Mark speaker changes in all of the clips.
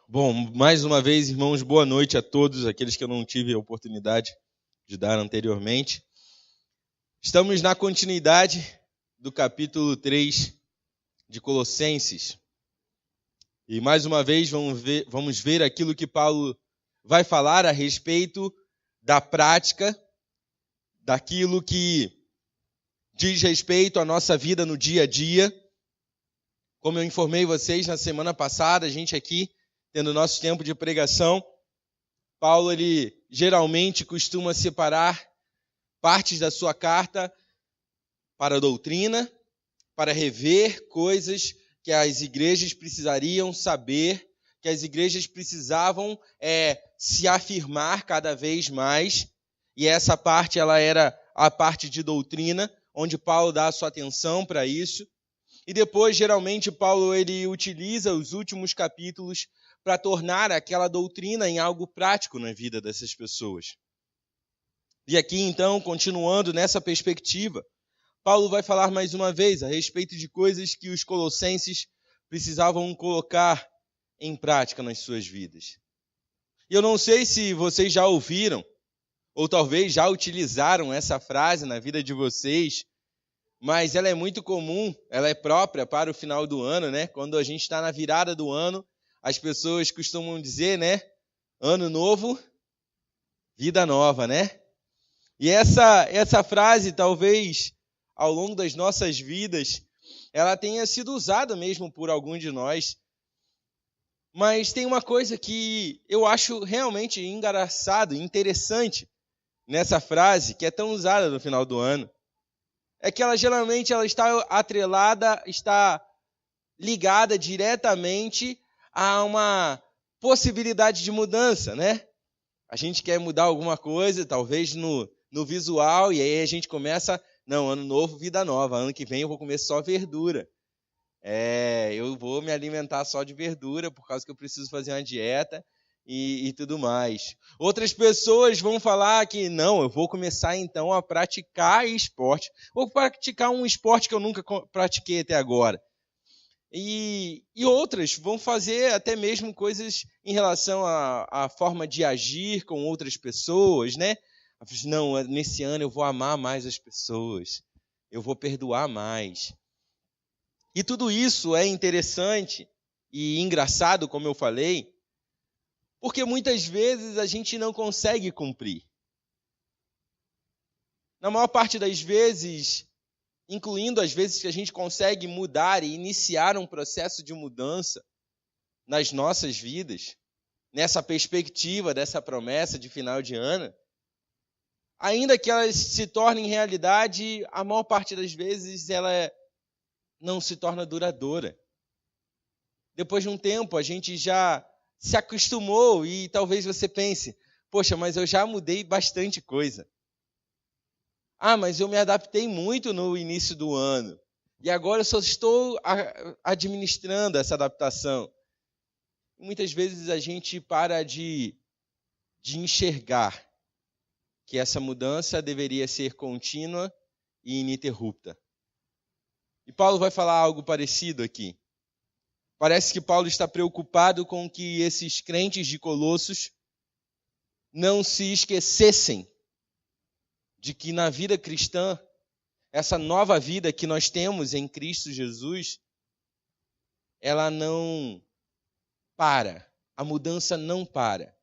Speaker 1: Bom, mais uma vez, irmãos, boa noite a todos, aqueles que eu não tive a oportunidade de dar anteriormente. Estamos na continuidade do capítulo 3 de Colossenses. E mais uma vez vamos ver aquilo que Paulo vai falar a respeito da prática, daquilo que diz respeito à nossa vida no dia a dia. Como eu informei vocês na semana passada, a gente aqui, tendo nosso tempo de pregação, Paulo ele geralmente costuma separar partes da sua carta para a doutrina, para rever coisas que as igrejas precisariam saber, que as igrejas precisavam se afirmar cada vez mais. E essa parte ela era a parte de doutrina, onde Paulo dá a sua atenção para isso. E depois, geralmente, Paulo ele utiliza os últimos capítulos para tornar aquela doutrina em algo prático na vida dessas pessoas. E aqui, então, continuando nessa perspectiva, Paulo vai falar mais uma vez a respeito de coisas que os colossenses precisavam colocar em prática nas suas vidas. E eu não sei se vocês já ouviram, ou talvez já utilizaram essa frase na vida de vocês, mas ela é muito comum, ela é própria para o final do ano, né? Quando a gente está na virada do ano, as pessoas costumam dizer, né? Ano novo, vida nova, né? E essa frase, talvez, ao longo das nossas vidas, ela tenha sido usada mesmo por algum de nós. Mas tem uma coisa que eu acho realmente engraçado, interessante nessa frase, que é tão usada no final do ano. É que ela geralmente está atrelada, está ligada diretamente a uma possibilidade de mudança, né? A gente quer mudar alguma coisa, talvez no visual, e aí a gente começa, não, ano novo, vida nova, ano que vem eu vou comer só verdura. Eu vou me alimentar só de verdura, por causa que eu preciso fazer uma dieta e tudo mais. Outras pessoas vão falar que, não, eu vou começar então a praticar esporte. Vou praticar um esporte que eu nunca pratiquei até agora. E outras vão fazer até mesmo coisas em relação à forma de agir com outras pessoas, né? Não, nesse ano eu vou amar mais as pessoas, eu vou perdoar mais. E tudo isso é interessante e engraçado, como eu falei, porque muitas vezes a gente não consegue cumprir. Na maior parte das vezes, incluindo as vezes que a gente consegue mudar e iniciar um processo de mudança nas nossas vidas, nessa perspectiva dessa promessa de final de ano, ainda que elas se tornem realidade, a maior parte das vezes ela não se torna duradoura. Depois de um tempo, a gente já se acostumou e talvez você pense, poxa, mas eu já mudei bastante coisa. Mas eu me adaptei muito no início do ano. E agora eu só estou administrando essa adaptação. Muitas vezes a gente para de enxergar que essa mudança deveria ser contínua e ininterrupta. E Paulo vai falar algo parecido aqui. Parece que Paulo está preocupado com que esses crentes de Colossos não se esquecessem de que na vida cristã, essa nova vida que nós temos em Cristo Jesus, ela não para, a mudança não para.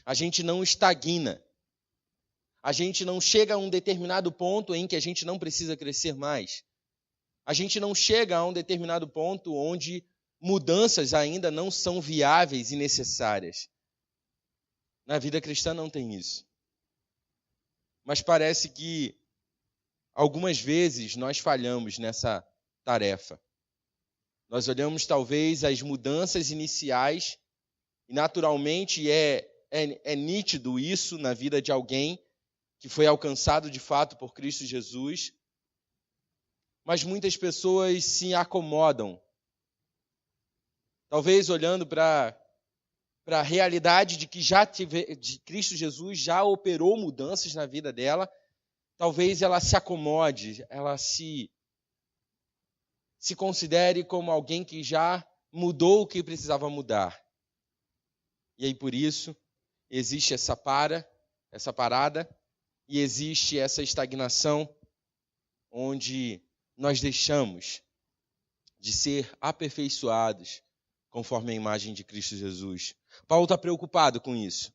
Speaker 1: A gente não estagna. A gente não chega a um determinado ponto em que a gente não precisa crescer mais. A gente não chega a um determinado ponto onde mudanças ainda não são viáveis e necessárias. Na vida cristã não tem isso. Mas parece que algumas vezes nós falhamos nessa tarefa. Nós olhamos talvez as mudanças iniciais e naturalmente é nítido isso na vida de alguém que foi alcançado de fato por Cristo Jesus. Mas muitas pessoas se acomodam. Talvez olhando para a realidade de que de Cristo Jesus já operou mudanças na vida dela, talvez ela se acomode, ela se considere como alguém que já mudou o que precisava mudar. E aí por isso existe essa parada e existe essa estagnação onde nós deixamos de ser aperfeiçoados conforme a imagem de Cristo Jesus. Paulo está preocupado com isso.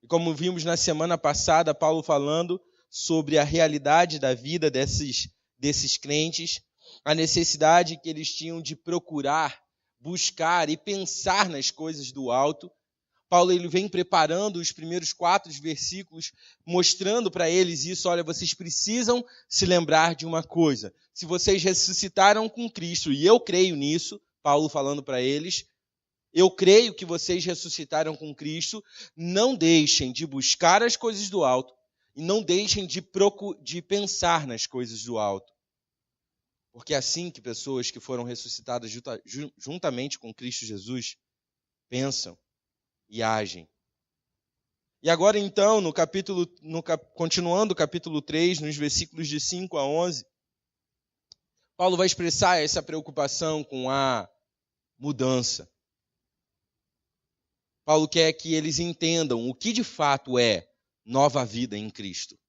Speaker 1: E como vimos na semana passada, Paulo falando sobre a realidade da vida desses crentes, a necessidade que eles tinham de procurar, buscar e pensar nas coisas do alto. Paulo ele vem preparando os primeiros 4 versículos, mostrando para eles isso. Olha, vocês precisam se lembrar de uma coisa. Se vocês ressuscitaram com Cristo, e eu creio nisso, Paulo falando para eles, eu creio que vocês ressuscitaram com Cristo, não deixem de buscar as coisas do alto e não deixem de pensar nas coisas do alto. Porque é assim que pessoas que foram ressuscitadas juntamente com Cristo Jesus pensam e agem. E agora então, continuando o capítulo 3, nos versículos de 5 a 11, Paulo vai expressar essa preocupação com a mudança. Paulo quer que eles entendam o que de fato é nova vida em Cristo.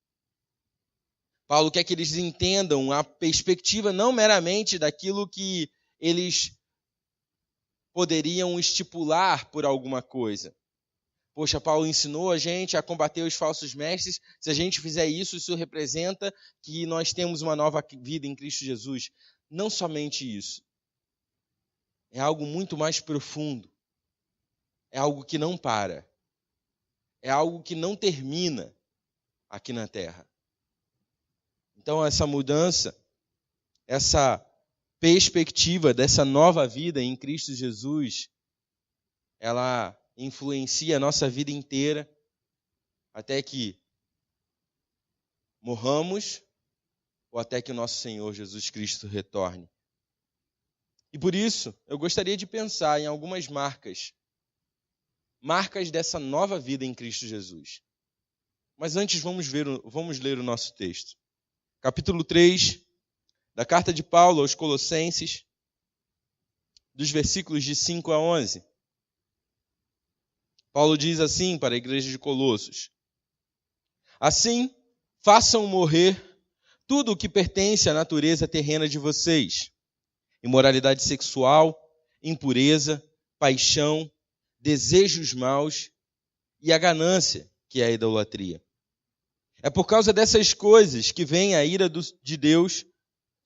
Speaker 1: Paulo quer que eles entendam a perspectiva não meramente daquilo que eles poderiam estipular por alguma coisa. Poxa, Paulo ensinou a gente a combater os falsos mestres. Se a gente fizer isso, isso representa que nós temos uma nova vida em Cristo Jesus. Não somente isso. É algo muito mais profundo. É algo que não para. É algo que não termina aqui na terra. Então, essa mudança, essa perspectiva dessa nova vida em Cristo Jesus, ela influencia a nossa vida inteira até que morramos ou até que o nosso Senhor Jesus Cristo retorne. E por isso, eu gostaria de pensar em algumas marcas dessa nova vida em Cristo Jesus. Mas antes vamos ler o nosso texto. Capítulo 3 da carta de Paulo aos Colossenses, dos versículos de 5 a 11. Paulo diz assim para a igreja de Colossos: assim, façam morrer tudo o que pertence à natureza terrena de vocês: imoralidade sexual, impureza, paixão, desejos maus e a ganância, que é a idolatria. É por causa dessas coisas que vem a ira de Deus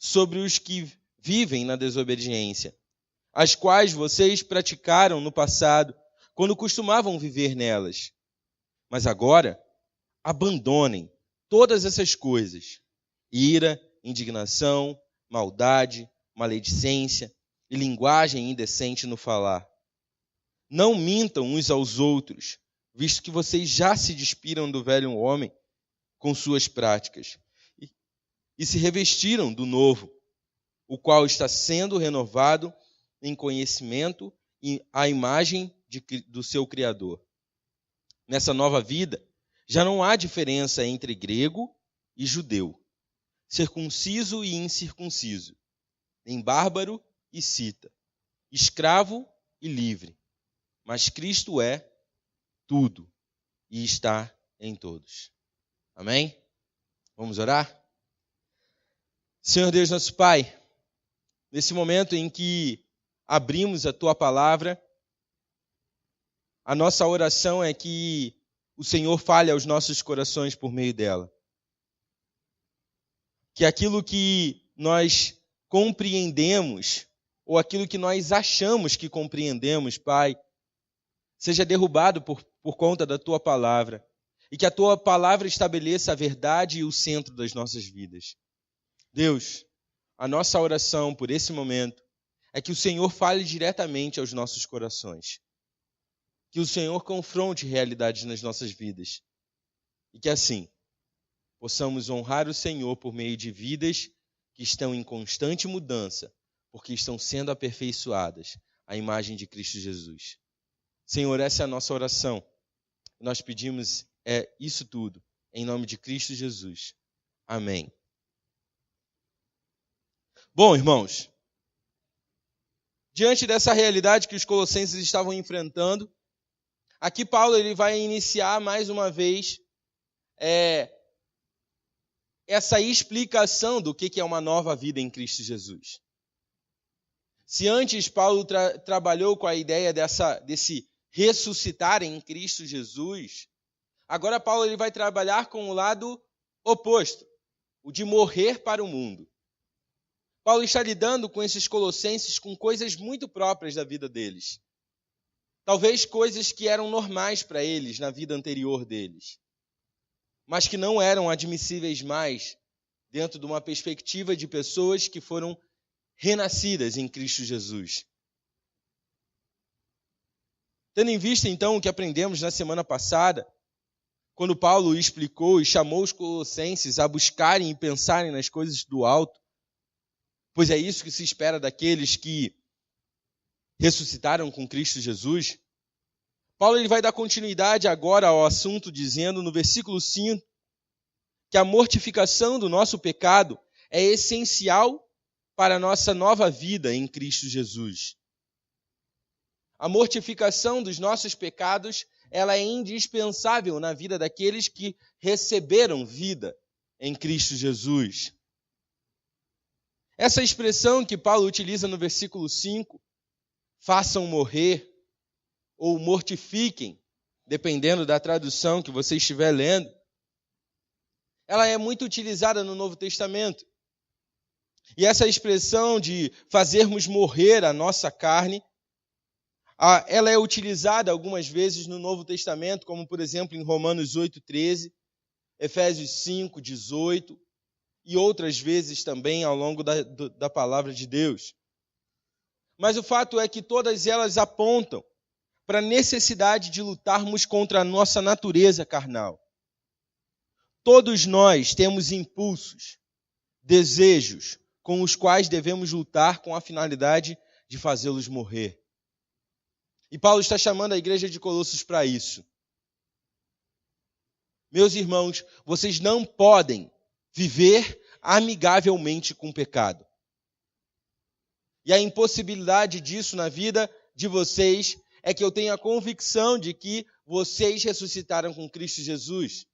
Speaker 1: sobre os que vivem na desobediência, as quais vocês praticaram no passado, quando costumavam viver nelas. Mas agora, abandonem todas essas coisas: ira, indignação, maldade, maledicência e linguagem indecente no falar. Não mintam uns aos outros, visto que vocês já se despiram do velho homem com suas práticas e se revestiram do novo, o qual está sendo renovado em conhecimento e à imagem do seu Criador. Nessa nova vida, já não há diferença entre grego e judeu, circunciso e incircunciso, nem bárbaro e cita, escravo e livre. Mas Cristo é tudo e está em todos. Amém? Vamos orar? Senhor Deus, nosso Pai, nesse momento em que abrimos a Tua palavra, a nossa oração é que o Senhor fale aos nossos corações por meio dela. Que aquilo que nós compreendemos, ou aquilo que nós achamos que compreendemos, Pai, seja derrubado por conta da Tua palavra. E que a Tua palavra estabeleça a verdade e o centro das nossas vidas. Deus, a nossa oração por esse momento é que o Senhor fale diretamente aos nossos corações. Que o Senhor confronte realidades nas nossas vidas. E que assim, possamos honrar o Senhor por meio de vidas que estão em constante mudança, porque estão sendo aperfeiçoadas à imagem de Cristo Jesus. Senhor, essa é a nossa oração. Nós pedimos isso tudo, em nome de Cristo Jesus. Amém. Bom, irmãos, diante dessa realidade que os colossenses estavam enfrentando, Aqui Paulo ele vai iniciar mais uma vez essa explicação do que é uma nova vida em Cristo Jesus. Se antes Paulo trabalhou com a ideia desse ressuscitar em Cristo Jesus, agora Paulo ele vai trabalhar com o lado oposto, o de morrer para o mundo. Paulo está lidando com esses colossenses com coisas muito próprias da vida deles. Talvez coisas que eram normais para eles na vida anterior deles, mas que não eram admissíveis mais dentro de uma perspectiva de pessoas que foram renascidas em Cristo Jesus. Tendo em vista, então, o que aprendemos na semana passada, quando Paulo explicou e chamou os colossenses a buscarem e pensarem nas coisas do alto, pois é isso que se espera daqueles que ressuscitaram com Cristo Jesus, Paulo ele vai dar continuidade agora ao assunto, dizendo no versículo 5 que a mortificação do nosso pecado é essencial para a nossa nova vida em Cristo Jesus. A mortificação dos nossos pecados, ela é indispensável na vida daqueles que receberam vida em Cristo Jesus. Essa expressão que Paulo utiliza no versículo 5, façam morrer ou mortifiquem, dependendo da tradução que você estiver lendo, ela é muito utilizada no Novo Testamento. E essa expressão de fazermos morrer a nossa carne, ela é utilizada algumas vezes no Novo Testamento, como por exemplo em Romanos 8:13, Efésios 5:18 e outras vezes também ao longo da palavra de Deus. Mas o fato é que todas elas apontam para a necessidade de lutarmos contra a nossa natureza carnal. Todos nós temos impulsos, desejos, com os quais devemos lutar com a finalidade de fazê-los morrer. E Paulo está chamando a igreja de Colossos para isso. Meus irmãos, vocês não podem viver amigavelmente com o pecado. E a impossibilidade disso na vida de vocês é que eu tenho a convicção de que vocês ressuscitaram com Cristo Jesus.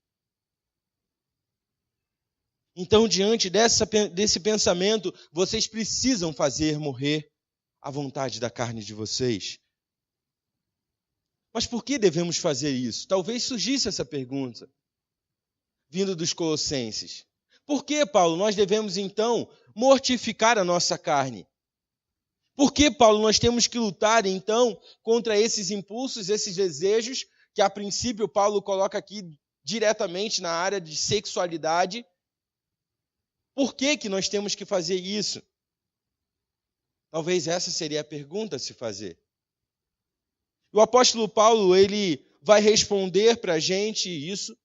Speaker 1: Então, diante desse pensamento, vocês precisam fazer morrer a vontade da carne de vocês. Mas por que devemos fazer isso? Talvez surgisse essa pergunta, vindo dos colossenses. Por que, Paulo, nós devemos, então, mortificar a nossa carne? Por que, Paulo, nós temos que lutar, então, contra esses impulsos, esses desejos, que a princípio Paulo coloca aqui diretamente na área de sexualidade? Por que nós temos que fazer isso? Talvez essa seria a pergunta a se fazer. O apóstolo Paulo, ele vai responder para a gente isso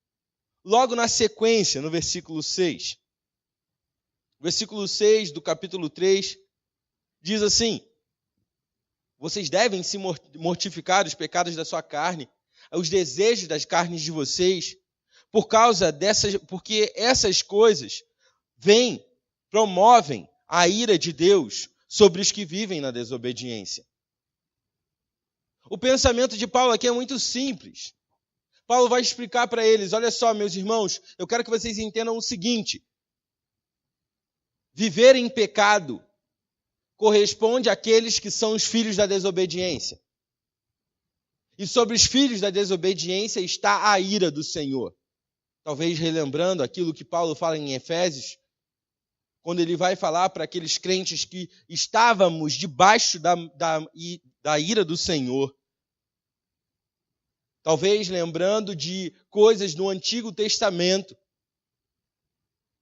Speaker 1: logo na sequência, no versículo 6. O versículo 6 do capítulo 3 diz assim: vocês devem se mortificar os pecados da sua carne, os desejos das carnes de vocês, porque essas coisas promovem a ira de Deus sobre os que vivem na desobediência. O pensamento de Paulo aqui é muito simples. Paulo vai explicar para eles: olha só, meus irmãos, eu quero que vocês entendam o seguinte: viver em pecado corresponde àqueles que são os filhos da desobediência. E sobre os filhos da desobediência está a ira do Senhor. Talvez relembrando aquilo que Paulo fala em Efésios, quando ele vai falar para aqueles crentes que estávamos debaixo da ira do Senhor. Talvez lembrando de coisas no Antigo Testamento,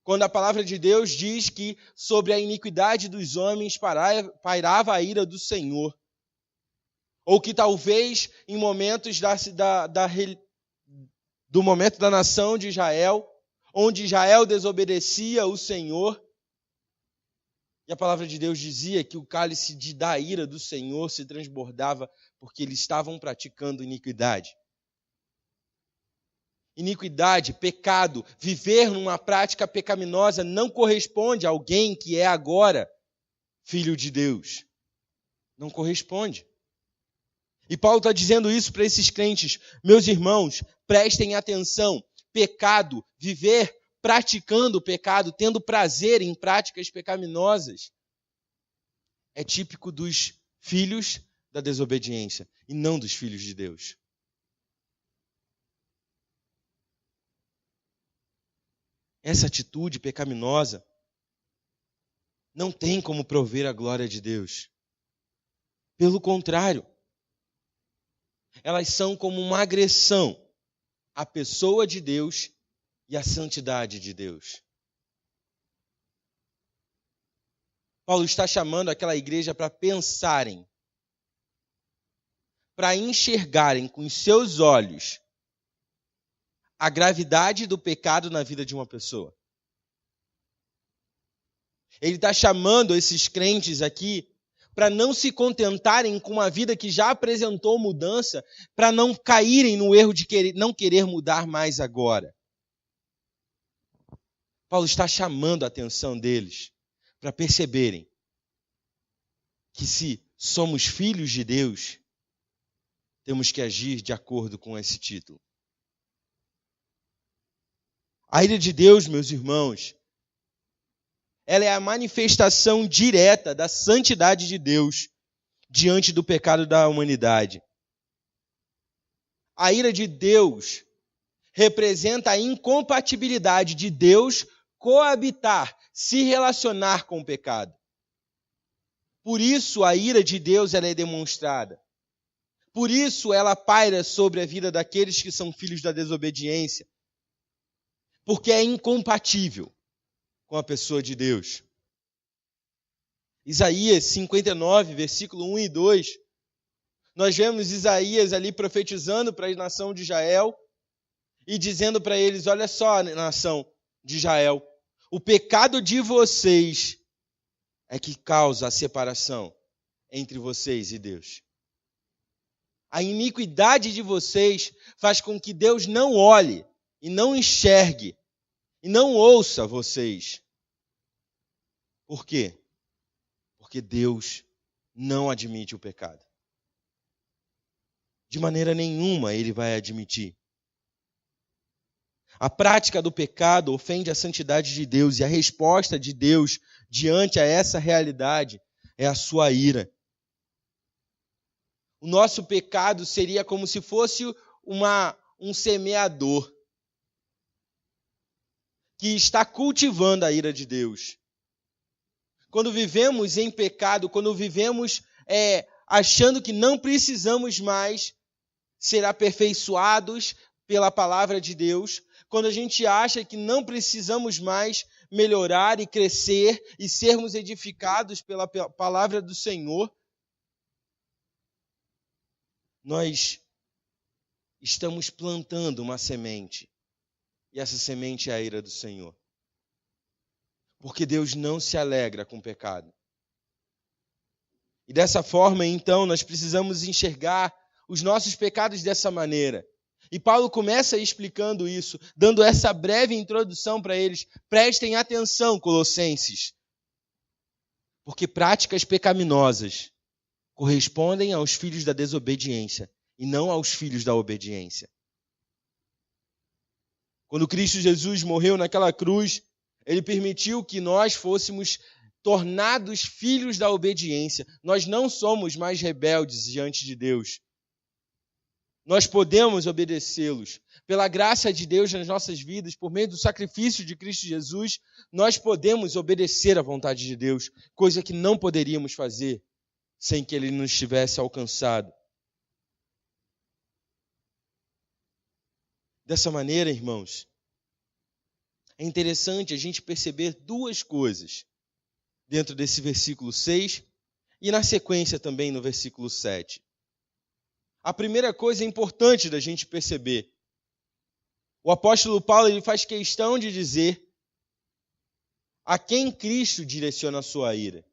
Speaker 1: quando a palavra de Deus diz que sobre a iniquidade dos homens pairava a ira do Senhor. Ou que talvez em momentos do momento da nação de Israel, onde Israel desobedecia o Senhor, e a palavra de Deus dizia que o cálice da ira do Senhor se transbordava porque eles estavam praticando iniquidade. Iniquidade, pecado, viver numa prática pecaminosa não corresponde a alguém que é agora filho de Deus. Não corresponde. E Paulo está dizendo isso para esses crentes. Meus irmãos, prestem atenção. Pecado, viver praticando o pecado, tendo prazer em práticas pecaminosas, é típico dos filhos da desobediência e não dos filhos de Deus. Essa atitude pecaminosa não tem como prover a glória de Deus. Pelo contrário, elas são como uma agressão à pessoa de Deus e à santidade de Deus. Paulo está chamando aquela igreja para pensarem, para enxergarem com os seus olhos a gravidade do pecado na vida de uma pessoa. Ele está chamando esses crentes aqui para não se contentarem com uma vida que já apresentou mudança, para não caírem no erro de não querer mudar mais agora. Paulo está chamando a atenção deles para perceberem que se somos filhos de Deus, temos que agir de acordo com esse título. A ira de Deus, meus irmãos, ela é a manifestação direta da santidade de Deus diante do pecado da humanidade. A ira de Deus representa a incompatibilidade de Deus coabitar, se relacionar com o pecado. Por isso a ira de Deus ela é demonstrada. Por isso ela paira sobre a vida daqueles que são filhos da desobediência. Porque é incompatível com a pessoa de Deus. Isaías 59, versículo 1 e 2. Nós vemos Isaías ali profetizando para a nação de Israel e dizendo para eles, olha só, nação de Israel, o pecado de vocês é que causa a separação entre vocês e Deus. A iniquidade de vocês faz com que Deus não olhe e não enxergue e não ouça vocês. Por quê? Porque Deus não admite o pecado. De maneira nenhuma ele vai admitir. A prática do pecado ofende a santidade de Deus e a resposta de Deus diante a essa realidade é a sua ira. O nosso pecado seria como se fosse um semeador que está cultivando a ira de Deus. Quando vivemos em pecado, quando vivemos achando que não precisamos mais ser aperfeiçoados pela palavra de Deus, quando a gente acha que não precisamos mais melhorar e crescer e sermos edificados pela palavra do Senhor, nós estamos plantando uma semente. E essa semente é a ira do Senhor. Porque Deus não se alegra com o pecado. E dessa forma, então, nós precisamos enxergar os nossos pecados dessa maneira. E Paulo começa explicando isso, dando essa breve introdução para eles. Prestem atenção, Colossenses. Porque práticas pecaminosas correspondem aos filhos da desobediência e não aos filhos da obediência. Quando Cristo Jesus morreu naquela cruz, ele permitiu que nós fôssemos tornados filhos da obediência. Nós não somos mais rebeldes diante de Deus. Nós podemos obedecê-los. Pela graça de Deus nas nossas vidas, por meio do sacrifício de Cristo Jesus, nós podemos obedecer à vontade de Deus, coisa que não poderíamos fazer sem que Ele nos tivesse alcançado. Dessa maneira, irmãos, é interessante a gente perceber duas coisas dentro desse versículo 6 e na sequência também no versículo 7. A primeira coisa importante da gente perceber, o apóstolo Paulo ele faz questão de dizer a quem Cristo direciona a sua ira.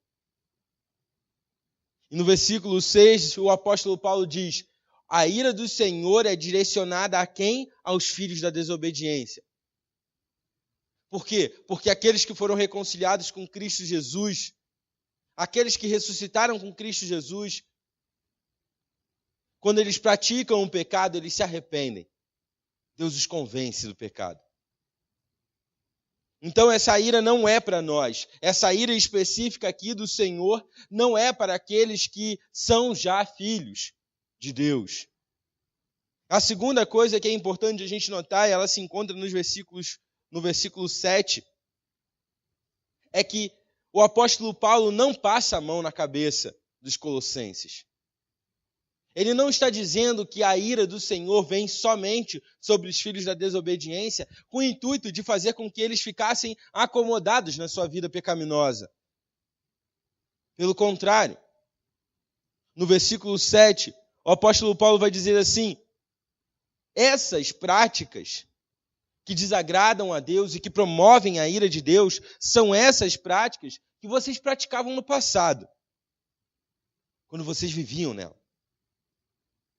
Speaker 1: E no versículo 6, o apóstolo Paulo diz, a ira do Senhor é direcionada a quem? Aos filhos da desobediência. Por quê? Porque aqueles que foram reconciliados com Cristo Jesus, aqueles que ressuscitaram com Cristo Jesus, quando eles praticam o pecado, eles se arrependem. Deus os convence do pecado. Então essa ira não é para nós. Essa ira específica aqui do Senhor não é para aqueles que são já filhos de Deus. A segunda coisa que é importante a gente notar, e ela se encontra no versículo 7, é que o apóstolo Paulo não passa a mão na cabeça dos colossenses. Ele não está dizendo que a ira do Senhor vem somente sobre os filhos da desobediência, com o intuito de fazer com que eles ficassem acomodados na sua vida pecaminosa. Pelo contrário, no versículo 7, o apóstolo Paulo vai dizer assim: essas práticas que desagradam a Deus e que promovem a ira de Deus são essas práticas que vocês praticavam no passado, quando vocês viviam nela.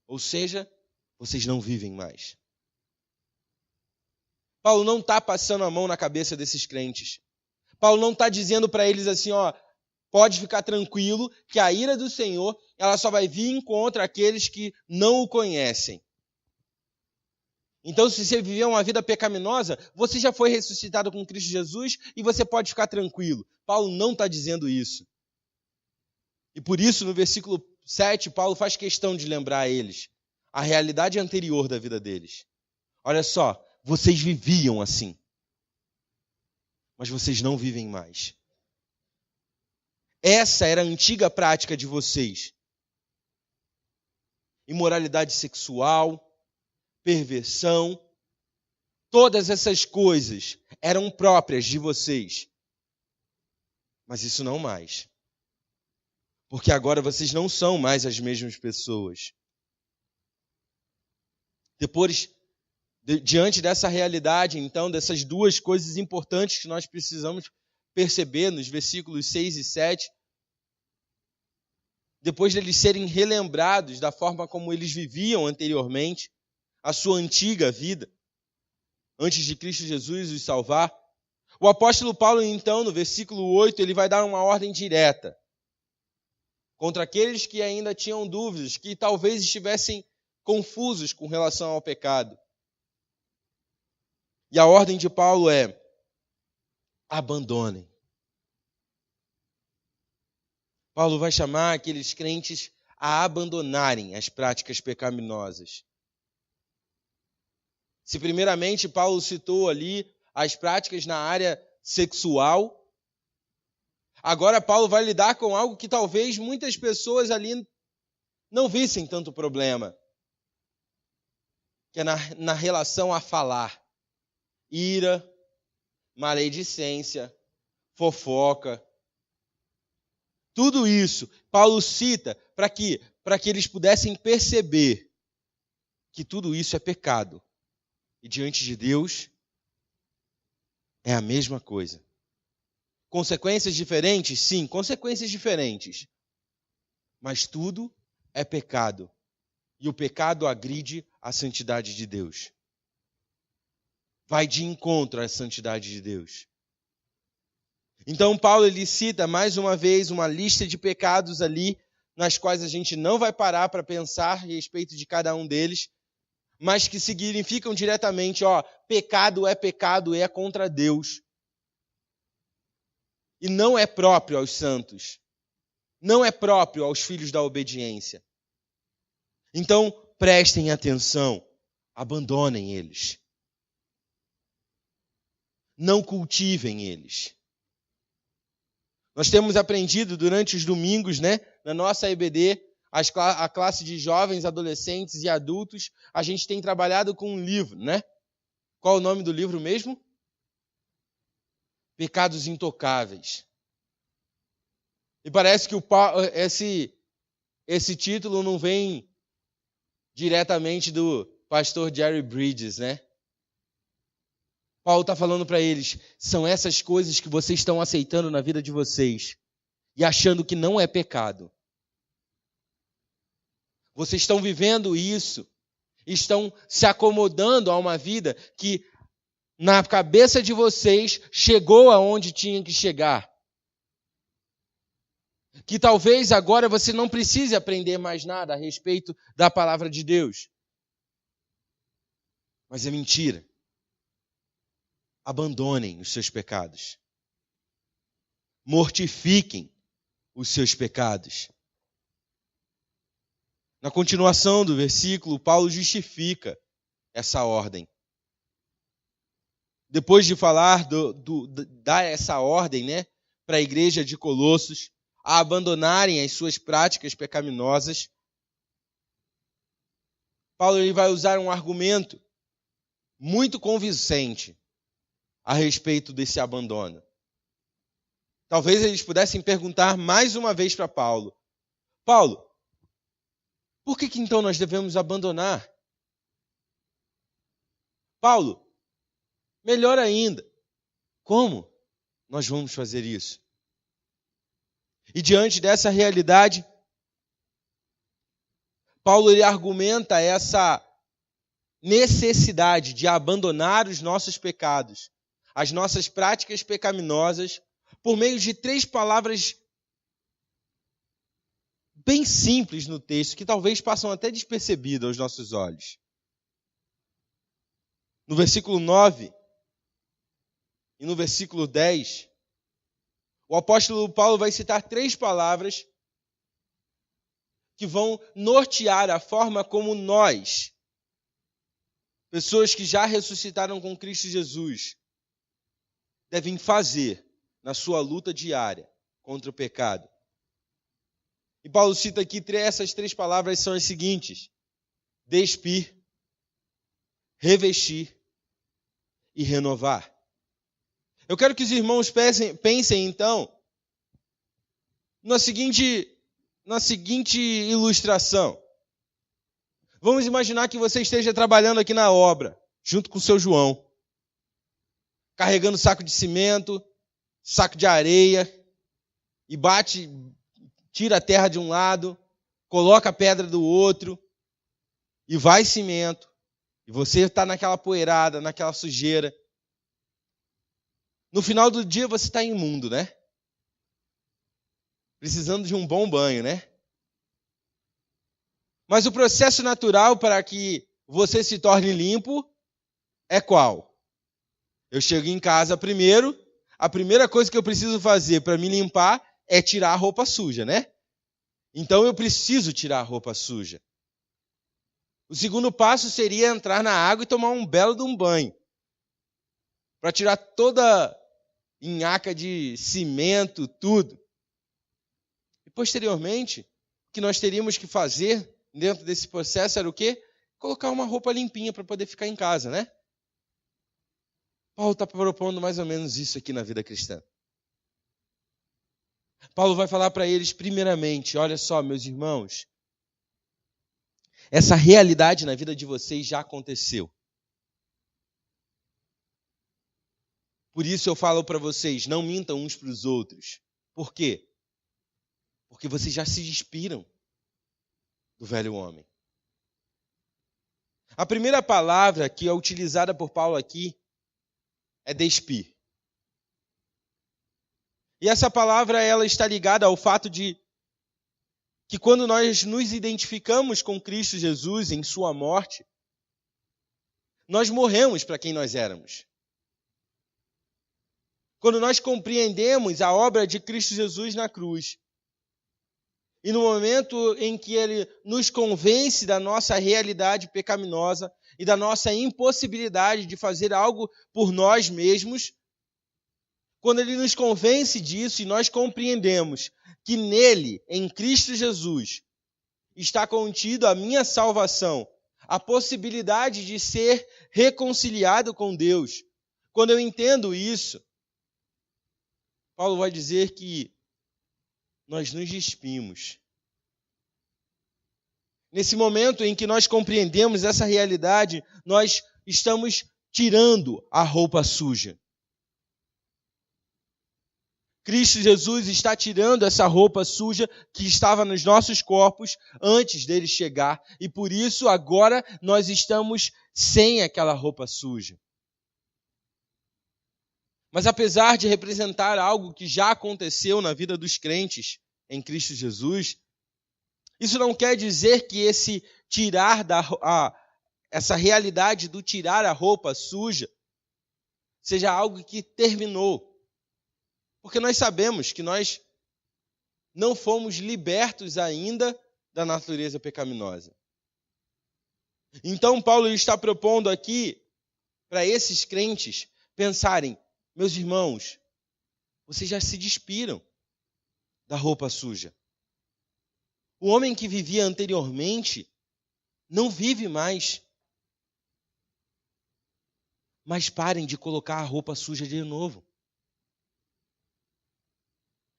Speaker 1: Ou seja, vocês não vivem mais. Paulo não está passando a mão na cabeça desses crentes. Paulo não está dizendo para eles assim, pode ficar tranquilo que a ira do Senhor ela só vai vir contra aqueles que não o conhecem. Então, se você viveu uma vida pecaminosa, você já foi ressuscitado com Cristo Jesus e você pode ficar tranquilo. Paulo não está dizendo isso. E por isso, no versículo 7, Paulo faz questão de lembrar a eles a realidade anterior da vida deles. Olha só, vocês viviam assim, mas vocês não vivem mais. Essa era a antiga prática de vocês. Imoralidade sexual, perversão, todas essas coisas eram próprias de vocês. Mas isso não mais. Porque agora vocês não são mais as mesmas pessoas. Depois, diante dessa realidade, então, dessas duas coisas importantes que nós precisamos perceber nos versículos 6 e 7, depois deles serem relembrados da forma como eles viviam anteriormente, a sua antiga vida, antes de Cristo Jesus os salvar, o apóstolo Paulo, então, no versículo 8, ele vai dar uma ordem direta contra aqueles que ainda tinham dúvidas, que talvez estivessem confusos com relação ao pecado. E a ordem de Paulo é: abandonem. Paulo vai chamar aqueles crentes a abandonarem as práticas pecaminosas. Se primeiramente Paulo citou ali as práticas na área sexual, agora Paulo vai lidar com algo que talvez muitas pessoas ali não vissem tanto problema, que é na relação a falar. Ira, maledicência, fofoca. Tudo isso Paulo cita para que eles pudessem perceber que tudo isso é pecado. E diante de Deus é a mesma coisa. Consequências diferentes? Sim, consequências diferentes. Mas tudo é pecado. E o pecado agride a santidade de Deus. Vai de encontro à santidade de Deus. Então Paulo ele cita mais uma vez uma lista de pecados ali, nas quais a gente não vai parar para pensar a respeito de cada um deles, mas que significam diretamente, pecado é contra Deus. E não é próprio aos santos. Não é próprio aos filhos da obediência. Então, prestem atenção. Abandonem eles. Não cultivem eles. Nós temos aprendido durante os domingos, na nossa EBD, a classe de jovens, adolescentes e adultos, a gente tem trabalhado com um livro, Qual o nome do livro mesmo? Pecados Intocáveis. E parece que esse título não vem diretamente do pastor Jerry Bridges, Paulo está falando para eles, são essas coisas que vocês estão aceitando na vida de vocês e achando que não é pecado. Vocês estão vivendo isso, estão se acomodando a uma vida que na cabeça de vocês chegou aonde tinha que chegar. Que talvez agora você não precise aprender mais nada a respeito da palavra de Deus. Mas é mentira. Abandonem os seus pecados. Mortifiquem os seus pecados. Na continuação do versículo, Paulo justifica essa ordem. Depois de falar, dar essa ordem, né, para a igreja de Colossos, a abandonarem as suas práticas pecaminosas, Paulo ele vai usar um argumento muito convincente a respeito desse abandono. Talvez eles pudessem perguntar mais uma vez para Paulo: Paulo, por que então nós devemos abandonar? Paulo, melhor ainda, como nós vamos fazer isso? E diante dessa realidade, Paulo ele argumenta essa necessidade de abandonar os nossos pecados, as nossas práticas pecaminosas, por meio de 3 palavras bem simples no texto, que talvez passam até despercebidas aos nossos olhos. No versículo 9 e no versículo 10, o apóstolo Paulo vai citar 3 palavras que vão nortear a forma como nós, pessoas que já ressuscitaram com Cristo Jesus, devem fazer na sua luta diária contra o pecado. E Paulo cita aqui essas 3 palavras são as seguintes: despir, revestir e renovar. Eu quero que os irmãos pensem então, na seguinte ilustração. Vamos imaginar que você esteja trabalhando aqui na obra, junto com o seu João, carregando saco de cimento, saco de areia, e tira a terra de um lado, coloca a pedra do outro, e vai cimento, e você está naquela poeirada, naquela sujeira. No final do dia você está imundo, né? Precisando de um bom banho, né? Mas o processo natural para que você se torne limpo é qual? Eu chego em casa primeiro, a primeira coisa que eu preciso fazer para me limpar é tirar a roupa suja, né? Então eu preciso tirar a roupa suja. O segundo passo seria entrar na água e tomar um belo de um banho, para tirar toda nhaca de cimento, tudo. E posteriormente, o que nós teríamos que fazer dentro desse processo era o quê? Colocar uma roupa limpinha para poder ficar em casa, né? Paulo está propondo mais ou menos isso aqui na vida cristã. Paulo vai falar para eles primeiramente: olha só, meus irmãos, essa realidade na vida de vocês já aconteceu. Por isso eu falo para vocês, não mintam uns para os outros. Por quê? Porque vocês já se despiram do velho homem. A primeira palavra que é utilizada por Paulo aqui é despir. E essa palavra ela está ligada ao fato de que quando nós nos identificamos com Cristo Jesus em sua morte, nós morremos para quem nós éramos. Quando nós compreendemos a obra de Cristo Jesus na cruz, e no momento em que Ele nos convence da nossa realidade pecaminosa e da nossa impossibilidade de fazer algo por nós mesmos, quando Ele nos convence disso e nós compreendemos que nele, em Cristo Jesus, está contido a minha salvação, a possibilidade de ser reconciliado com Deus. Quando eu entendo isso, Paulo vai dizer que nós nos despimos. Nesse momento em que nós compreendemos essa realidade, nós estamos tirando a roupa suja. Cristo Jesus está tirando essa roupa suja que estava nos nossos corpos antes dele chegar. E por isso agora nós estamos sem aquela roupa suja. Mas apesar de representar algo que já aconteceu na vida dos crentes, em Cristo Jesus, isso não quer dizer que esse tirar essa realidade do tirar a roupa suja seja algo que terminou. Porque nós sabemos que nós não fomos libertos ainda da natureza pecaminosa. Então, Paulo está propondo aqui para esses crentes pensarem: meus irmãos, vocês já se despiram da roupa suja. O homem que vivia anteriormente não vive mais. Mas parem de colocar a roupa suja de novo.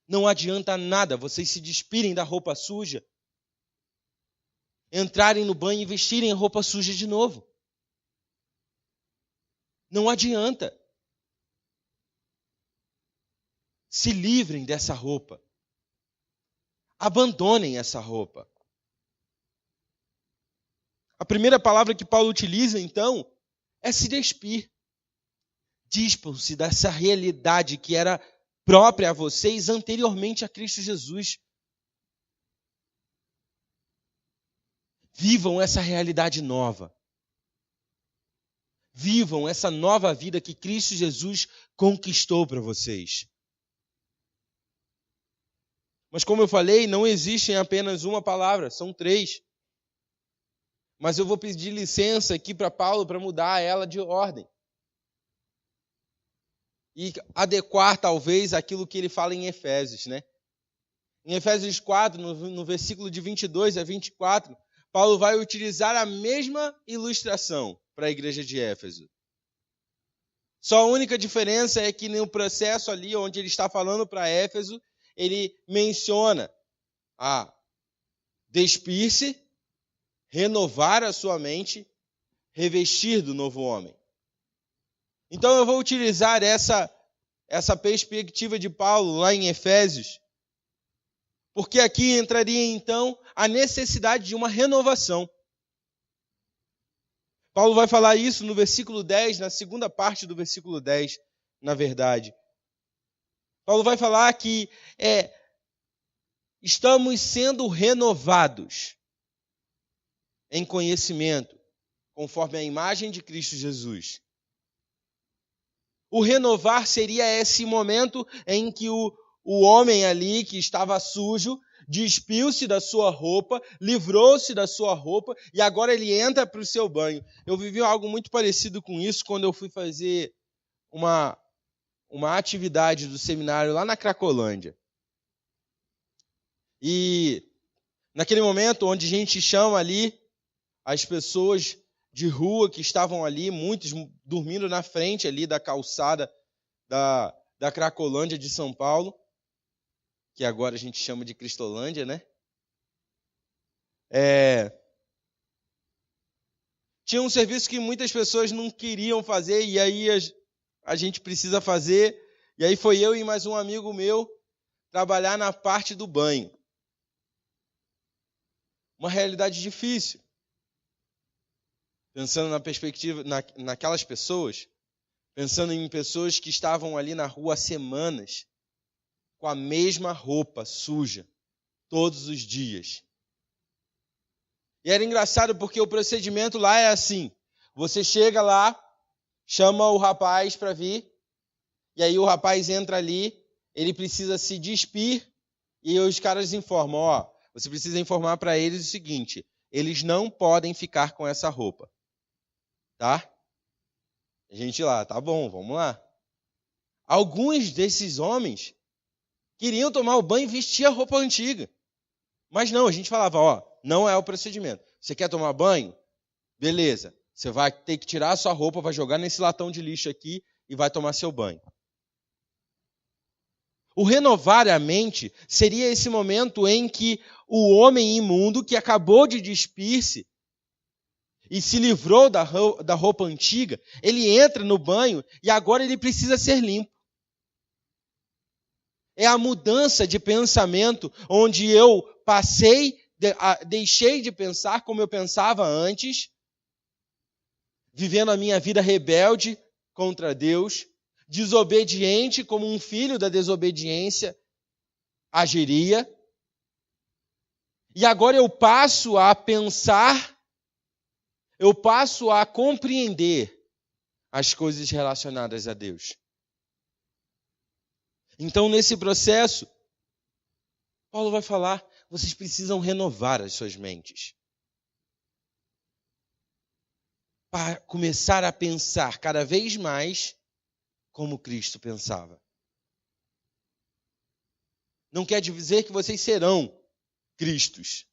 Speaker 1: Não adianta nada vocês se despirem da roupa suja, entrarem no banho e vestirem a roupa suja de novo. Não adianta. Se livrem dessa roupa. Abandonem essa roupa. A primeira palavra que Paulo utiliza, então, é se despir. Dispam-se dessa realidade que era própria a vocês anteriormente a Cristo Jesus. Vivam essa realidade nova. Vivam essa nova vida que Cristo Jesus conquistou para vocês. Mas como eu falei, não existe apenas uma palavra, são 3. Mas eu vou pedir licença aqui para Paulo para mudar ela de ordem. E adequar, talvez, aquilo que ele fala em Efésios, né? Em Efésios 4, no versículo de 22 a 24, Paulo vai utilizar a mesma ilustração para a igreja de Éfeso. Só a única diferença é que no processo ali, onde ele está falando para Éfeso, ele menciona a despir-se, renovar a sua mente, revestir do novo homem. Então eu vou utilizar essa perspectiva de Paulo lá em Efésios, porque aqui entraria então a necessidade de uma renovação. Paulo vai falar isso no versículo 10, na segunda parte do versículo 10, na verdade. Paulo vai falar que estamos sendo renovados em conhecimento, conforme a imagem de Cristo Jesus. O renovar seria esse momento em que o homem ali que estava sujo despiu-se da sua roupa, livrou-se da sua roupa e agora ele entra para o seu banho. Eu vivi algo muito parecido com isso quando eu fui fazer uma atividade do seminário lá na Cracolândia. E naquele momento onde a gente chama ali as pessoas de rua que estavam ali, muitos dormindo na frente ali da calçada da Cracolândia de São Paulo, que agora a gente chama de Cristolândia, né? Tinha um serviço que muitas pessoas não queriam fazer, e aí a gente precisa fazer, e aí foi eu e mais um amigo meu trabalhar na parte do banho. Uma realidade difícil. Pensando na perspectiva, naquelas pessoas, pensando em pessoas que estavam ali na rua há semanas, com a mesma roupa suja, todos os dias. E era engraçado porque o procedimento lá é assim, você chega lá, chama o rapaz para vir, e aí o rapaz entra ali, ele precisa se despir, e os caras informam, você precisa informar para eles o seguinte, eles não podem ficar com essa roupa. Tá? A gente lá, tá bom, vamos lá. Alguns desses homens queriam tomar o banho e vestir a roupa antiga. Mas não, a gente falava, não é o procedimento. Você quer tomar banho? Beleza. Você vai ter que tirar a sua roupa, vai jogar nesse latão de lixo aqui e vai tomar seu banho. O renovar a mente seria esse momento em que o homem imundo que acabou de despir-se e se livrou da roupa antiga, ele entra no banho e agora ele precisa ser limpo. É a mudança de pensamento onde eu deixei de pensar como eu pensava antes, vivendo a minha vida rebelde contra Deus, desobediente como um filho da desobediência agiria, E agora eu passo a pensar, eu passo a compreender as coisas relacionadas a Deus. Então, nesse processo, Paulo vai falar, vocês precisam renovar as suas mentes. Para começar a pensar cada vez mais como Cristo pensava. Não quer dizer que vocês serão Cristos,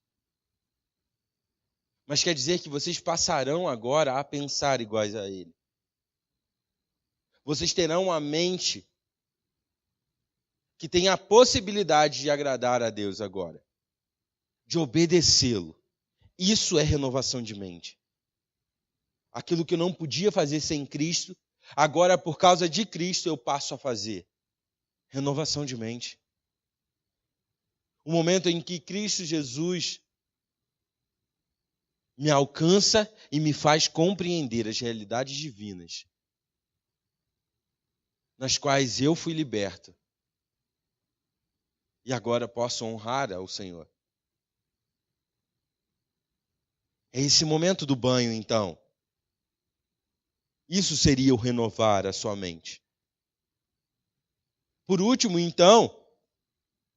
Speaker 1: mas quer dizer que vocês passarão agora a pensar iguais a Ele. Vocês terão uma mente que tem a possibilidade de agradar a Deus agora, de obedecê-lo. Isso é renovação de mente. Aquilo que eu não podia fazer sem Cristo, agora por causa de Cristo eu passo a fazer. Renovação de mente. O momento em que Cristo Jesus me alcança e me faz compreender as realidades divinas, nas quais eu fui liberto. E agora posso honrar ao Senhor. É esse momento do banho, então. Isso seria o renovar a sua mente. Por último, então,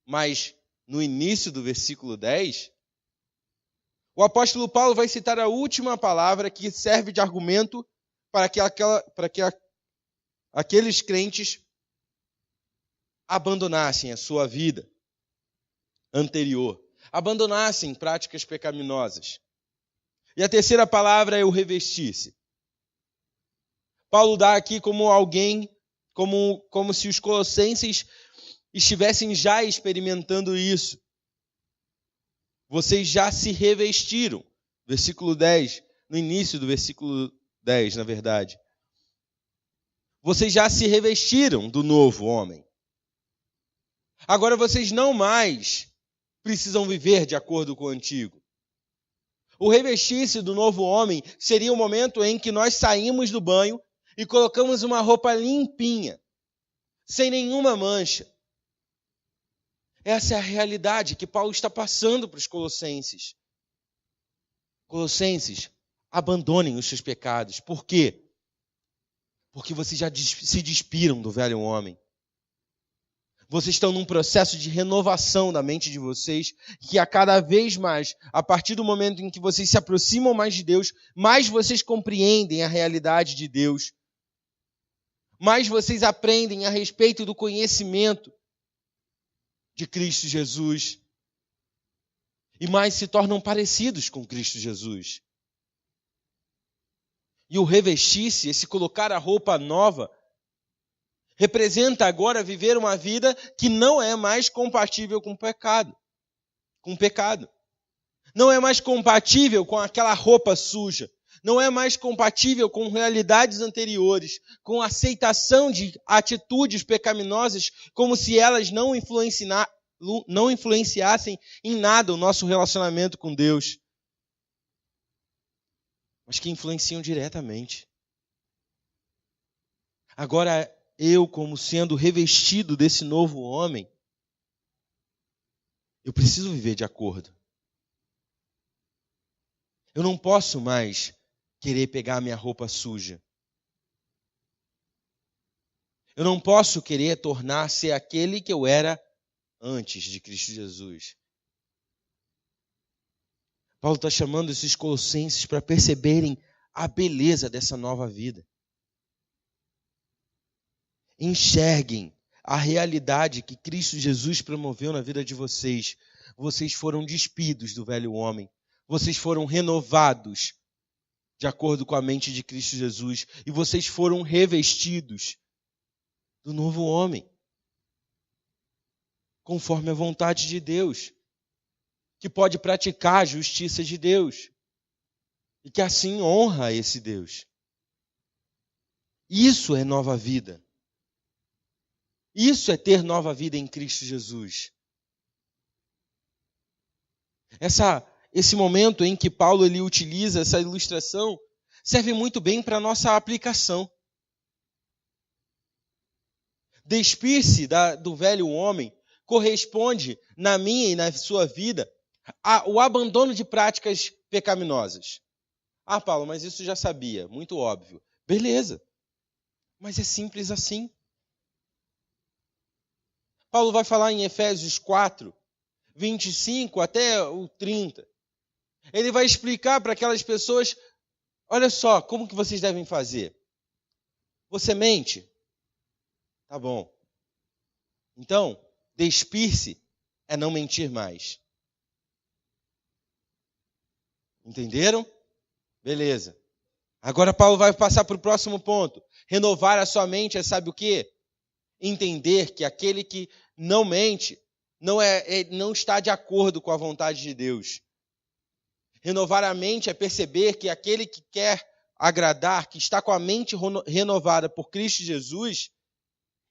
Speaker 1: mas no início do versículo 10, o apóstolo Paulo vai citar a última palavra que serve de argumento para que aqueles crentes abandonassem a sua vida anterior, abandonassem práticas pecaminosas. E a terceira palavra é o revestir-se. Paulo dá aqui como alguém, como se os colossenses estivessem já experimentando isso. Vocês já se revestiram. Versículo 10, no início do versículo 10, na verdade. Vocês já se revestiram do novo homem. Agora vocês não mais precisam viver de acordo com o antigo. O revestir-se do novo homem seria o momento em que nós saímos do banho e colocamos uma roupa limpinha, sem nenhuma mancha. Essa é a realidade que Paulo está passando para os colossenses. Colossenses, abandonem os seus pecados. Por quê? Porque vocês já se despiram do velho homem. Vocês estão num processo de renovação da mente de vocês, que a cada vez mais, a partir do momento em que vocês se aproximam mais de Deus, mais vocês compreendem a realidade de Deus. Mais vocês aprendem a respeito do conhecimento de Cristo Jesus. E mais se tornam parecidos com Cristo Jesus. E o revestir-se, esse colocar a roupa nova, representa agora viver uma vida que não é mais compatível com o pecado. Não é mais compatível com aquela roupa suja. Não é mais compatível com realidades anteriores, com aceitação de atitudes pecaminosas, como se elas não influenciassem em nada o nosso relacionamento com Deus, mas que influenciam diretamente. Agora, eu, como sendo revestido desse novo homem, eu preciso viver de acordo. Eu não posso mais querer pegar minha roupa suja. Eu não posso querer tornar-se aquele que eu era antes de Cristo Jesus. Paulo está chamando esses colossenses para perceberem a beleza dessa nova vida. Enxerguem a realidade que Cristo Jesus promoveu na vida de vocês. Vocês foram despidos do velho homem. Vocês foram renovados de acordo com a mente de Cristo Jesus. E vocês foram revestidos do novo homem, conforme a vontade de Deus, que pode praticar a justiça de Deus e que assim honra esse Deus. Isso é nova vida. Isso é ter nova vida em Cristo Jesus. Esse momento em que Paulo ele utiliza essa ilustração serve muito bem para a nossa aplicação. Despir-se do velho homem corresponde, na minha e na sua vida, O abandono de práticas pecaminosas. Ah, Paulo, mas isso já sabia, muito óbvio. Beleza, mas é simples assim. Paulo vai falar em Efésios 4, 25 até o 30. Ele vai explicar para aquelas pessoas, olha só, como que vocês devem fazer. Você mente? Tá bom. Então, despir-se é não mentir mais. Entenderam? Beleza. Agora Paulo vai passar para o próximo ponto. Renovar a sua mente é, sabe o quê? Entender que aquele que não mente não está de acordo com a vontade de Deus. Renovar a mente é perceber que aquele que quer agradar, que está com a mente renovada por Cristo Jesus,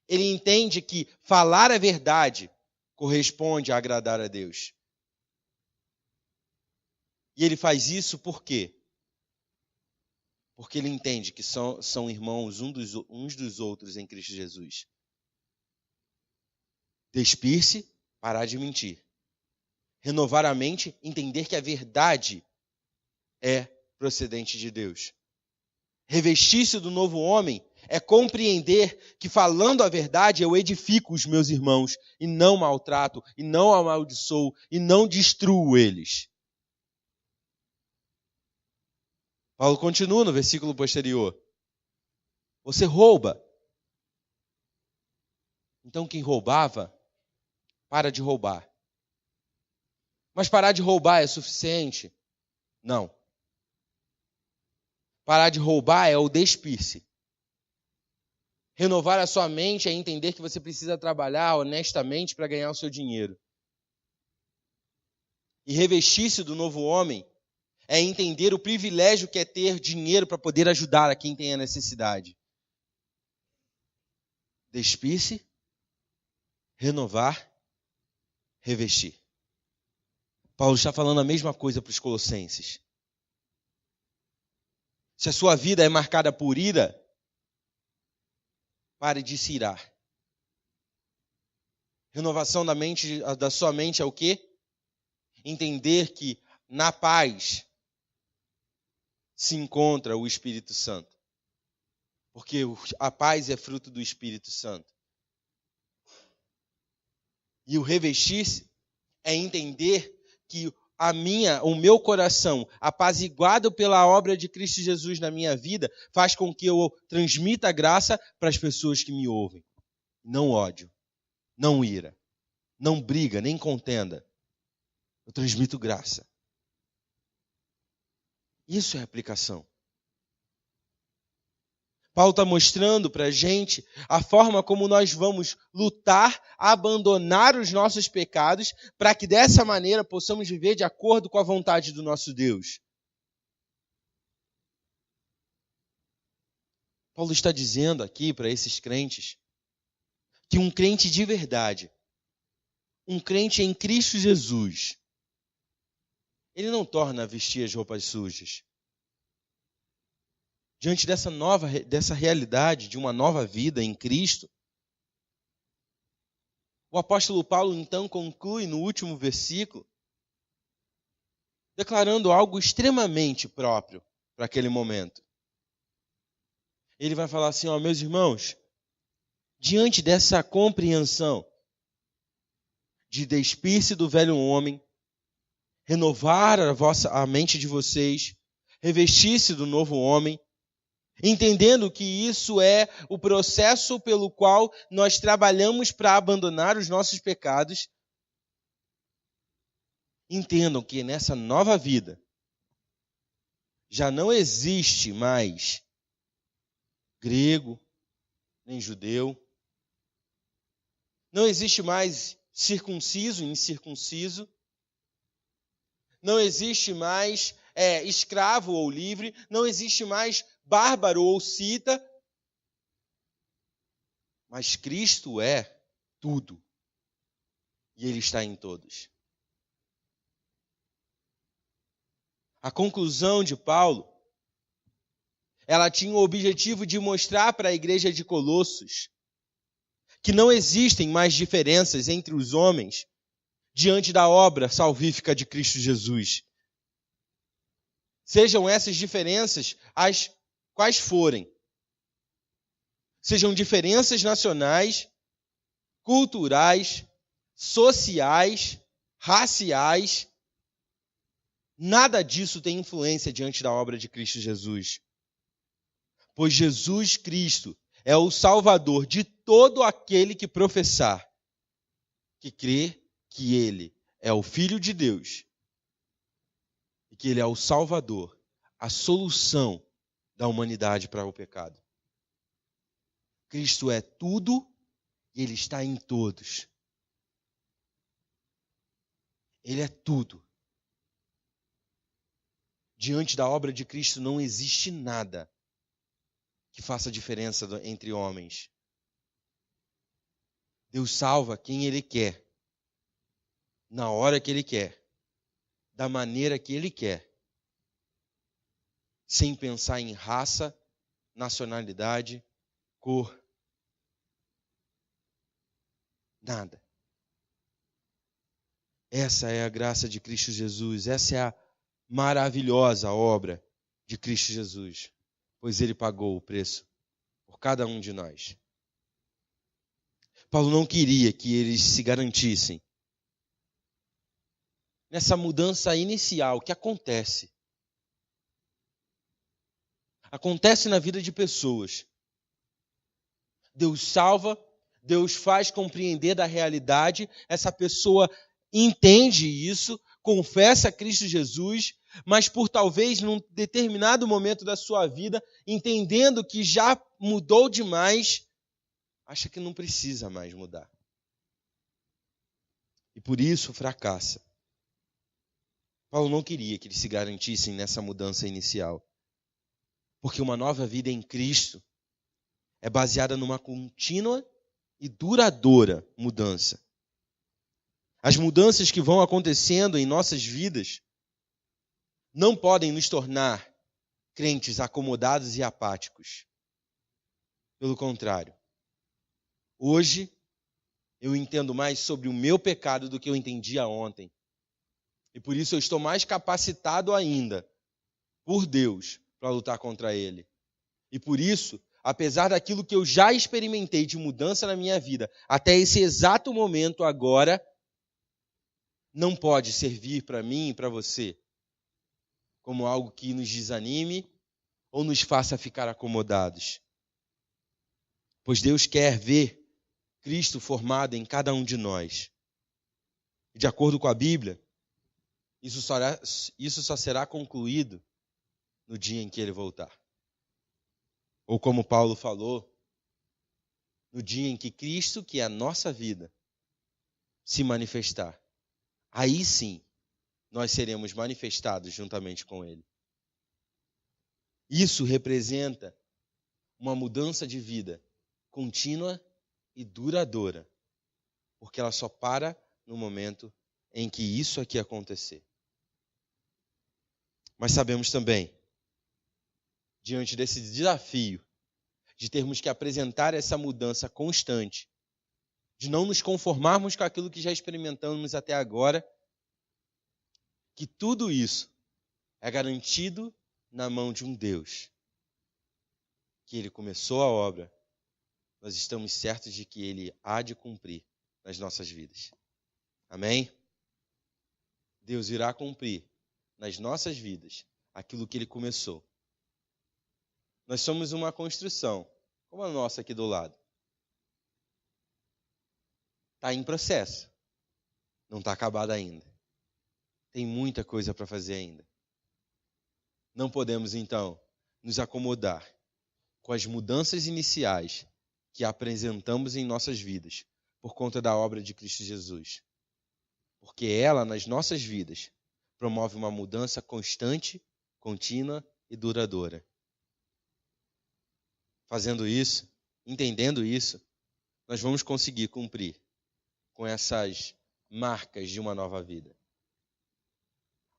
Speaker 1: ele entende que falar a verdade corresponde a agradar a Deus. E ele faz isso por quê? Porque ele entende que são irmãos uns dos outros em Cristo Jesus. Despir-se, parar de mentir. Renovar a mente, entender que a verdade é procedente de Deus. Revestir-se do novo homem é compreender que falando a verdade eu edifico os meus irmãos e não maltrato, e não amaldiçoo, e não destruo eles. Paulo continua no versículo posterior. Você rouba. Então quem roubava, para de roubar. Mas parar de roubar é suficiente? Não. Parar de roubar é o despir-se. Renovar a sua mente é entender que você precisa trabalhar honestamente para ganhar o seu dinheiro. E revestir-se do novo homem é entender o privilégio que é ter dinheiro para poder ajudar a quem tem a necessidade. Despir-se, renovar, revestir. Paulo está falando a mesma coisa para os colossenses. Se a sua vida é marcada por ira, pare de se irar. Renovação da sua mente é o quê? Entender que na paz se encontra o Espírito Santo. Porque a paz é fruto do Espírito Santo. E o revestir-se é entender que o meu coração, apaziguado pela obra de Cristo Jesus na minha vida, faz com que eu transmita graça para as pessoas que me ouvem. Não ódio, não ira, não briga, nem contenda. Eu transmito graça. Isso é aplicação. Paulo está mostrando para a gente a forma como nós vamos lutar, abandonar os nossos pecados, para que dessa maneira possamos viver de acordo com a vontade do nosso Deus. Paulo está dizendo aqui para esses crentes que um crente de verdade, um crente em Cristo Jesus, ele não torna a vestir as roupas sujas. Diante dessa realidade de uma nova vida em Cristo, o apóstolo Paulo então conclui no último versículo, declarando algo extremamente próprio para aquele momento. Ele vai falar assim, meus irmãos, diante dessa compreensão de despir-se do velho homem, renovar a mente de vocês, revestir-se do novo homem, entendendo que isso é o processo pelo qual nós trabalhamos para abandonar os nossos pecados, entendam que nessa nova vida já não existe mais grego, nem judeu, não existe mais circunciso e incircunciso, não existe mais escravo ou livre, não existe mais bárbaro ou cita, mas Cristo é tudo e Ele está em todos. A conclusão de Paulo, ela tinha o objetivo de mostrar para a igreja de Colossos que não existem mais diferenças entre os homens diante da obra salvífica de Cristo Jesus. Sejam essas diferenças as quais forem. Sejam diferenças nacionais, culturais, sociais, raciais. Nada disso tem influência diante da obra de Cristo Jesus. Pois Jesus Cristo é o Salvador de todo aquele que professar, que crê que Ele é o Filho de Deus e que Ele é o Salvador, a solução da humanidade para o pecado. Cristo é tudo e Ele está em todos. Ele é tudo. Diante da obra de Cristo não existe nada que faça diferença entre homens. Deus salva quem Ele quer, na hora que Ele quer, da maneira que Ele quer, sem pensar em raça, nacionalidade, cor, nada. Essa é a graça de Cristo Jesus, essa é a maravilhosa obra de Cristo Jesus, pois Ele pagou o preço por cada um de nós. Paulo não queria que eles se garantissem nessa mudança inicial que acontece na vida de pessoas. Deus salva, Deus faz compreender da realidade, essa pessoa entende isso, confessa a Cristo Jesus, mas por talvez num determinado momento da sua vida, entendendo que já mudou demais, acha que não precisa mais mudar. E por isso fracassa. Paulo não queria que eles se garantissem nessa mudança inicial. Porque uma nova vida em Cristo é baseada numa contínua e duradoura mudança. As mudanças que vão acontecendo em nossas vidas não podem nos tornar crentes acomodados e apáticos. Pelo contrário, hoje eu entendo mais sobre o meu pecado do que eu entendia ontem. E por isso eu estou mais capacitado ainda, por Deus, para lutar contra ele. E por isso, apesar daquilo que eu já experimentei de mudança na minha vida, até esse exato momento agora, não pode servir para mim e para você como algo que nos desanime ou nos faça ficar acomodados. Pois Deus quer ver Cristo formado em cada um de nós. E de acordo com a Bíblia, isso só será concluído no dia em que Ele voltar. Ou como Paulo falou, no dia em que Cristo, que é a nossa vida, se manifestar. Aí sim, nós seremos manifestados juntamente com Ele. Isso representa uma mudança de vida contínua e duradoura, porque ela só para no momento em que isso aqui acontecer. Mas sabemos também, diante desse desafio de termos que apresentar essa mudança constante, de não nos conformarmos com aquilo que já experimentamos até agora, que tudo isso é garantido na mão de um Deus, que Ele começou a obra, nós estamos certos de que Ele há de cumprir nas nossas vidas. Amém? Deus irá cumprir nas nossas vidas aquilo que Ele começou. Nós somos uma construção, como a nossa aqui do lado. Está em processo. Não está acabada ainda. Tem muita coisa para fazer ainda. Não podemos, então, nos acomodar com as mudanças iniciais que apresentamos em nossas vidas por conta da obra de Cristo Jesus. Porque ela, nas nossas vidas, promove uma mudança constante, contínua e duradoura. Fazendo isso, entendendo isso, nós vamos conseguir cumprir com essas marcas de uma nova vida.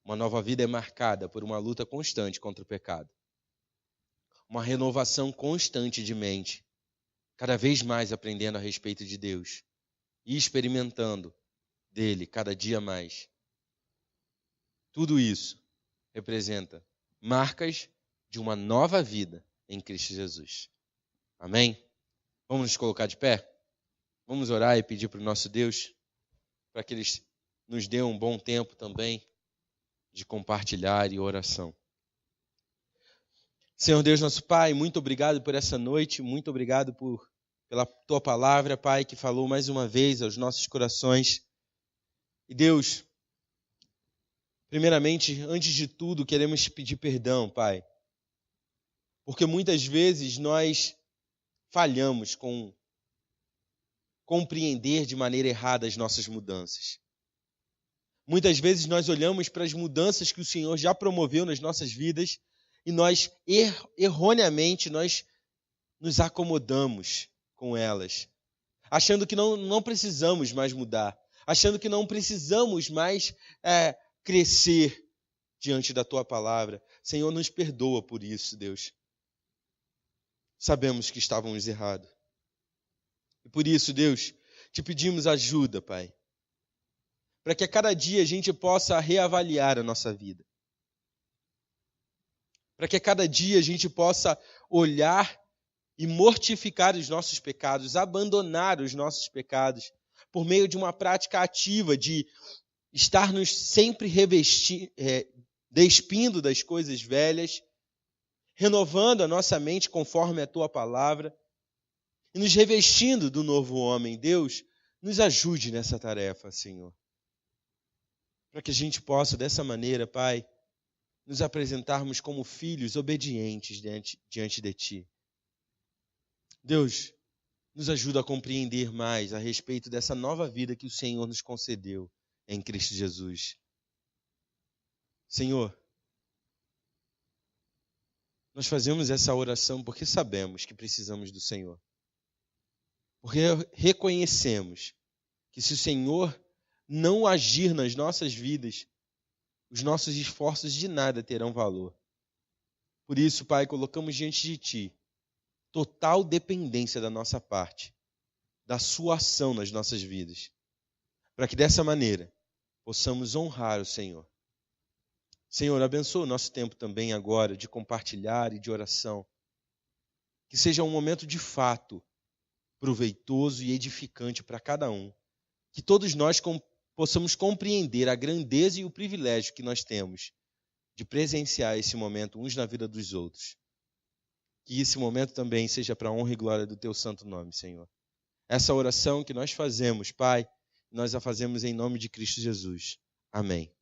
Speaker 1: Uma nova vida é marcada por uma luta constante contra o pecado. Uma renovação constante de mente, cada vez mais aprendendo a respeito de Deus e experimentando dele cada dia mais. Tudo isso representa marcas de uma nova vida em Cristo Jesus. Amém? Vamos nos colocar de pé? Vamos orar e pedir para o nosso Deus para que Ele nos dê um bom tempo também de compartilhar e oração. Senhor Deus, nosso Pai, muito obrigado por essa noite, muito obrigado pela Tua palavra, Pai, que falou mais uma vez aos nossos corações. E Deus, primeiramente, antes de tudo, queremos pedir perdão, Pai, porque muitas vezes nós falhamos com compreender de maneira errada as nossas mudanças. Muitas vezes nós olhamos para as mudanças que o Senhor já promoveu nas nossas vidas e nós, erroneamente, nós nos acomodamos com elas, achando que não precisamos mais mudar, achando que não precisamos mais crescer diante da Tua palavra. Senhor, nos perdoa por isso, Deus. Sabemos que estávamos errados. E por isso, Deus, te pedimos ajuda, Pai, para que a cada dia a gente possa reavaliar a nossa vida. Para que a cada dia a gente possa olhar e mortificar os nossos pecados, abandonar os nossos pecados, por meio de uma prática ativa de estar-nos sempre despindo das coisas velhas, renovando a nossa mente conforme a Tua palavra e nos revestindo do novo homem. Deus, nos ajude nessa tarefa, Senhor. Para que a gente possa, dessa maneira, Pai, nos apresentarmos como filhos obedientes diante de Ti. Deus, nos ajuda a compreender mais a respeito dessa nova vida que o Senhor nos concedeu em Cristo Jesus. Senhor, nós fazemos essa oração porque sabemos que precisamos do Senhor. Porque reconhecemos que se o Senhor não agir nas nossas vidas, os nossos esforços de nada terão valor. Por isso, Pai, colocamos diante de Ti total dependência da nossa parte, da Sua ação nas nossas vidas, para que dessa maneira possamos honrar o Senhor. Senhor, abençoa o nosso tempo também agora de compartilhar e de oração. Que seja um momento de fato proveitoso e edificante para cada um. Que todos nós possamos compreender a grandeza e o privilégio que nós temos de presenciar esse momento uns na vida dos outros. Que esse momento também seja para a honra e glória do Teu santo nome, Senhor. Essa oração que nós fazemos, Pai, nós a fazemos em nome de Cristo Jesus. Amém.